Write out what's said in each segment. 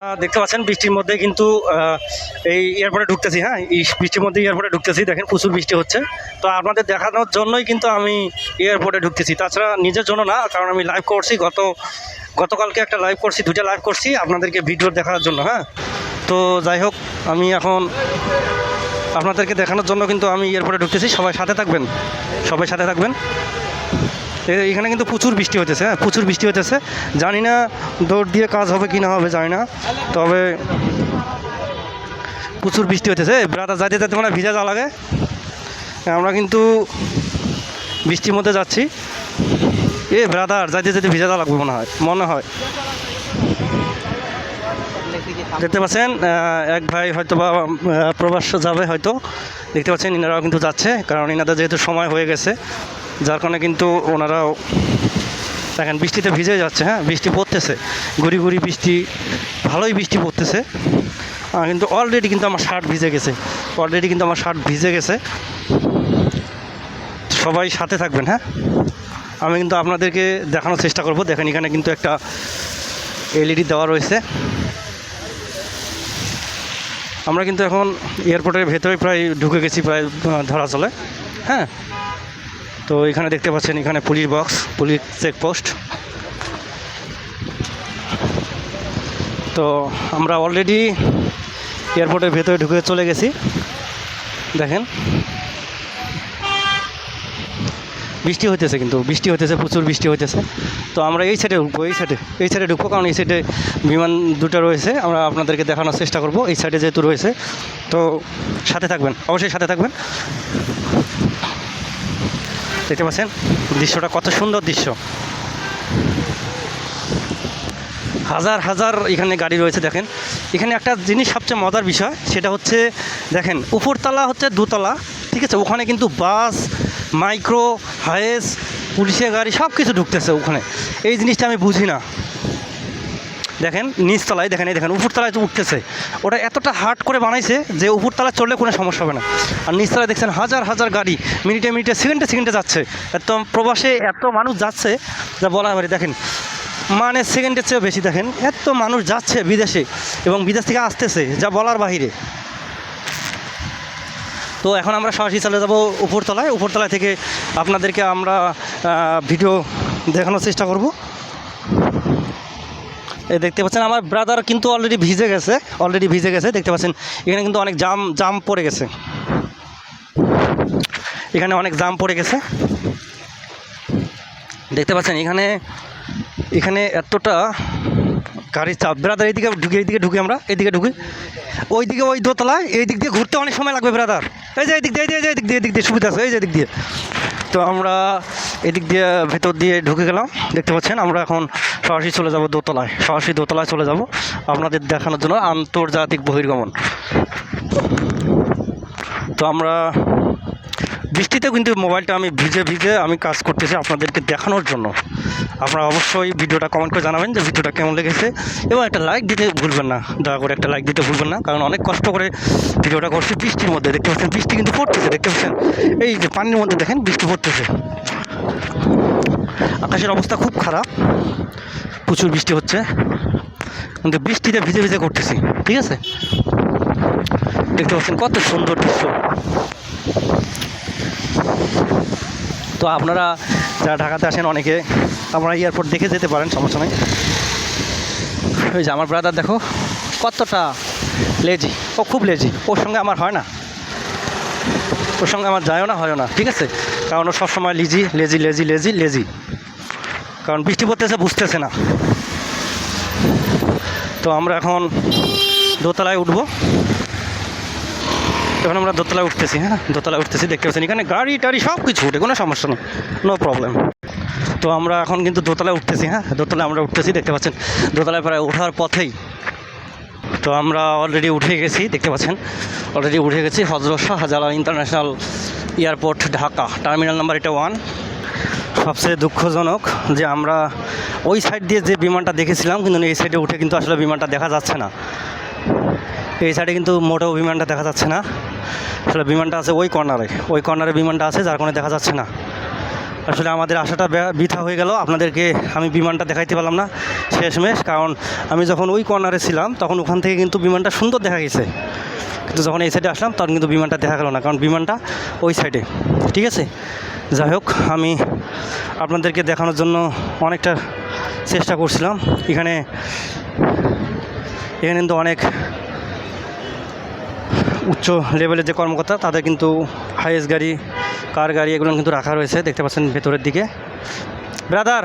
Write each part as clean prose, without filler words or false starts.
দেখতে পাচ্ছেন বৃষ্টির মধ্যে কিন্তু এই এয়ারপোর্টে ঢুকতেছি। হ্যাঁ, এই বৃষ্টির মধ্যে এয়ারপোর্টে ঢুকতেছি, দেখেন প্রচুর বৃষ্টি হচ্ছে। তো আপনাদের দেখানোর জন্যই কিন্তু আমি এয়ারপোর্টে ঢুকতেছি, তাছাড়া নিজের জন্য না। কারণ আমি লাইভ করছি, গতকালকে একটা লাইভ করছি, দুইটা লাইভ করছি আপনাদেরকে ভিডিও দেখানোর জন্য। হ্যাঁ, তো যাই হোক, আমি এখন আপনাদেরকে দেখানোর জন্য কিন্তু আমি এয়ারপোর্টে ঢুকতেছি। সবাই সাথে থাকবেন, সবাই সাথে থাকবেন। এখানে কিন্তু প্রচুর বৃষ্টি হতেছে। হ্যাঁ, প্রচুর বৃষ্টি হতেছে। জানি না দৌড় দিয়ে কাজ হবে কি না হবে, জানি না, তবে প্রচুর বৃষ্টি হতেছে। ব্রাদার যাইতে যাইতে মানে ভিজা যাওয়া লাগে। আমরা কিন্তু বৃষ্টির মধ্যে যাচ্ছি। ব্রাদার যাইতে যেতে ভিজা যাওয়া লাগবে মনে হয়। দেখতে পাচ্ছেন এক ভাই হয়তো বা প্রবাস যাবে হয়তো, দেখতে পাচ্ছেন ইনারাও কিন্তু যাচ্ছে, কারণ ইনাদের যেহেতু সময় হয়ে গেছে, যার কারণে কিন্তু ওনারাও দেখেন বৃষ্টিতে ভিজে যাচ্ছে। হ্যাঁ, বৃষ্টি পড়তেছে, গুড়ি গুড়ি বৃষ্টি, ভালোই বৃষ্টি পড়তেছে। কিন্তু অলরেডি কিন্তু আমার শার্ট ভিজে গেছে। সবাই সাথে থাকবেন। হ্যাঁ, আমি কিন্তু আপনাদেরকে দেখানোর চেষ্টা করব। দেখেন এখানে কিন্তু একটা এলইডি দেওয়া রয়েছে। আমরা কিন্তু এখন এয়ারপোর্টের ভেতরে প্রায় ঢুকে গেছি, প্রায় ধরা চলে। হ্যাঁ, তো এখানে দেখতে পাচ্ছেন, এখানে পুলিশ বক্স, পুলিশ চেকপোস্ট। তো আমরা অলরেডি এয়ারপোর্টের ভেতরে ঢুকে চলে গেছি। দেখেন বৃষ্টি হইতেছে, কিন্তু বৃষ্টি হইতেছে, প্রচুর বৃষ্টি হইতেছে। তো আমরা এই সাইডে ঢুকবো, এই সাইডে ঢুকবো, কারণ এই সাইডে বিমান দুটো রয়েছে। আমরা আপনাদেরকে দেখানোর চেষ্টা করব এই সাইডে যেহেতু রয়েছে। তো সাথে থাকবেন, অবশ্যই সাথে থাকবেন। দেখতে পাচ্ছেন দৃশ্যটা, কত সুন্দর দৃশ্য। হাজার হাজার এখানে গাড়ি রয়েছে। দেখেন এখানে একটা জিনিস সবচেয়ে মজার বিষয়, সেটা হচ্ছে দেখেন উপরতলা হচ্ছে দোতলা, ঠিক আছে, ওখানে কিন্তু বাস, মাইক্রো, হায়েস, পুলিশের গাড়ি সব কিছু ঢুকতেছে ওখানে। এই জিনিসটা আমি বুঝি না। দেখেন নিচতলায়, দেখেন এই দেখেন উপরতলায় তো উঠতেছে, ওটা এতটা হার্ড করে বানাইছে যে উপরতলায় চললে কোনো সমস্যা হবে না। আর নিচতলায় দেখছেন হাজার হাজার গাড়ি, মিনিটে মিনিটে, সেকেন্ডে সেকেন্ডে যাচ্ছে। এত প্রবাসে এত মানুষ যাচ্ছে যা বলা হয়। দেখেন মানে সেকেন্ডের চেয়েও বেশি। দেখেন এত মানুষ যাচ্ছে বিদেশে, এবং বিদেশ থেকে আসতেছে, যা বলার বাহিরে। তো এখন আমরা সরাসরি চলে যাব উপরতলায় থেকে আপনাদেরকে আমরা ভিডিও দেখানোর চেষ্টা করব। এই দেখতে পাচ্ছেন আমার ব্রাদার কিন্তু অলরেডি ভিজে গেছে। দেখতে পাচ্ছেন এখানে কিন্তু অনেক জাম পড়ে গেছে, এখানে অনেক জাম পড়ে গেছে। দেখতে পাচ্ছেন এখানে এতটা গাড়ির চাপ। ব্রাদার এইদিকে ঢুকি আমরা, এইদিকে ঢুকি, ওইদিকে ওই দোতলায়, এই দিক দিয়ে ঘুরতে অনেক সময় লাগবে ব্রাদার। এই যে এদিক দিয়ে সুবিধা আছে, এই যে এদিক দিয়ে। তো আমরা এদিক দিয়ে ভেতর দিয়ে ঢুকে গেলাম। দেখতে পাচ্ছেন আমরা এখন সরাসরি চলে যাব দোতলায় চলে যাব আপনাদের দেখানোর জন্য আন্তর্জাতিক বহির্গমন। তো আমরা বৃষ্টিতে কিন্তু মোবাইলটা আমি ভিজে আমি কাজ করতেছি আপনাদেরকে দেখানোর জন্য। আপনারা অবশ্যই ভিডিওটা কমেন্ট করে জানাবেন যে ভিডিওটা কেমন লেগেছে, এবং একটা লাইক দিতে ভুলবেন না, দয়া করে একটা লাইক দিতে ভুলবেন না, কারণ অনেক কষ্ট করে ভিডিওটা করছি বৃষ্টির মধ্যে। দেখতে পাচ্ছেন বৃষ্টি কিন্তু পড়তেছে, দেখতে পাচ্ছেন এই যে পানির মধ্যে দেখেন বৃষ্টি পড়তেছে। আকাশের অবস্থা খুব খারাপ, প্রচুর বৃষ্টি হচ্ছে, কিন্তু বৃষ্টিতে ভিজে করতেছি, ঠিক আছে। দেখতে পাচ্ছেন কত সুন্দর দৃশ্য। তো আপনারা যারা ঢাকাতে আসেন অনেকে, আপনারা এয়ারপোর্ট দেখে যেতে পারেন, সমস্যা নেই। ওই যে আমার ব্রাদার দেখো কতটা লেজি, ও খুব লেজি, ওর সঙ্গে আমার হয় না, ওর সঙ্গে আমার যায়ও না, হয়ও না, ঠিক আছে। কারণ ও সবসময় লেজি, কারণ বৃষ্টি পড়তেছে, বুঝতেছে না। তো আমরা এখন দোতলায় উঠবো। এখন আমরা দোতলায় উঠতেছি। হ্যাঁ, দোতলায় উঠতেছি, দেখতে পাচ্ছেন এখানে গাড়ি টাড়ি সব কিছু উঠে, কোনো সমস্যা নেই, নো প্রবলেম। তো আমরা এখন কিন্তু দোতলায় উঠতেছি। হ্যাঁ, দোতলায় আমরা উঠতেছি, দেখতে পাচ্ছেন দোতলায় প্রায় ওঠার পথেই। তো আমরা অলরেডি উঠে গেছি, দেখতে পাচ্ছেন অলরেডি উঠে গেছি Hazrat Shahjalal international airport, Dhaka, terminal number এটা 1। সবচেয়ে দুঃখজনক যে আমরা ওই সাইড দিয়ে যে বিমানটা দেখেছিলাম, কিন্তু এই সাইডে উঠে কিন্তু আসলে বিমানটা দেখা যাচ্ছে না। এই সাইডে কিন্তু মোটেও বিমানটা দেখা যাচ্ছে না। আসলে বিমানটা আছে ওই কর্নারে বিমানটা আছে, যার কারণে দেখা যাচ্ছে না। আসলে আমাদের আশাটা বৃথা হয়ে গেল, আপনাদেরকে আমি বিমানটা দেখাইতে পারলাম না শেষমেশ, কারণ আমি যখন ওই কর্নারে ছিলাম তখন ওখান থেকে কিন্তু বিমানটা সুন্দর দেখা গেছে, কিন্তু যখন এই সাইডে আসলাম তখন কিন্তু বিমানটা দেখা গেল না, কারণ বিমানটা ওই সাইডে। ঠিক আছে, যাই হোক আমি আপনাদেরকে দেখানোর জন্য অনেকটা চেষ্টা করছিলাম। এখানে কিন্তু অনেক উচ্চ লেভেলের যে কর্মকর্তা তাদের কিন্তু হাইয়েস্ট গাড়ি, কার গাড়ি এগুলো কিন্তু রাখা রয়েছে, দেখতে পাচ্ছেন ভেতরের দিকে। ব্রাদার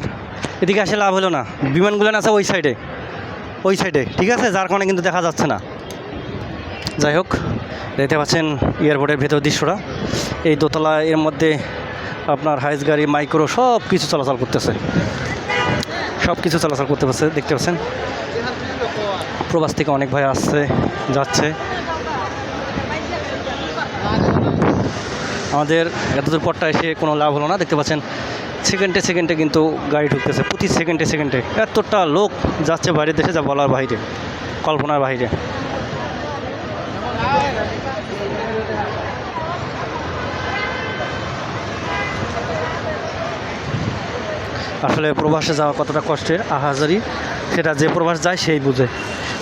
এদিকে আসে লাভ হলো না, বিমানগুলো আছে ওই সাইডে, ঠিক আছে, যার কারণে কিন্তু দেখা যাচ্ছে না। যাই হোক, দেখতে পাচ্ছেন এয়ারপোর্টের ভেতর দৃশ্যটা, এই দোতলা, এর মধ্যে আপনার হাইয়েস্ট গাড়ি, মাইক্রো সব কিছু চলাচল করতেছে, দেখতে পাচ্ছেন। প্রবাস থেকে অনেক ভাই আসছে যাচ্ছে। আমাদের এতদূর পরটা এসে কোনো লাভ হলো না, দেখতে পাচ্ছেন সেকেন্ডে কিন্তু গাড়ি ঢুকতেছে, প্রতি সেকেন্ডে এতটা লোক যাচ্ছে বাইরের দেশে, যা বলার বাইরে, কল্পনার বাইরে। আসলে প্রবাসে যাওয়া কতটা কষ্টের, আহাজারি, সেটা যে প্রবাস যায় সেই বুঝে।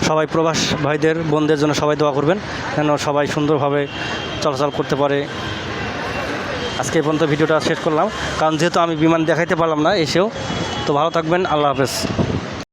সবাই প্রবাস ভাইদের, বোনদের জন্য সবাই দোয়া করবেন যেন সবাই সুন্দরভাবে চলাচল করতে পারে। আজকে এই পর্যন্ত ভিডিওটা শেষ করলাম, কারণ যেহেতু আমি বিমান দেখাইতে পারলাম না এসেও। তো ভালো থাকবেন, আল্লাহ হাফেজ।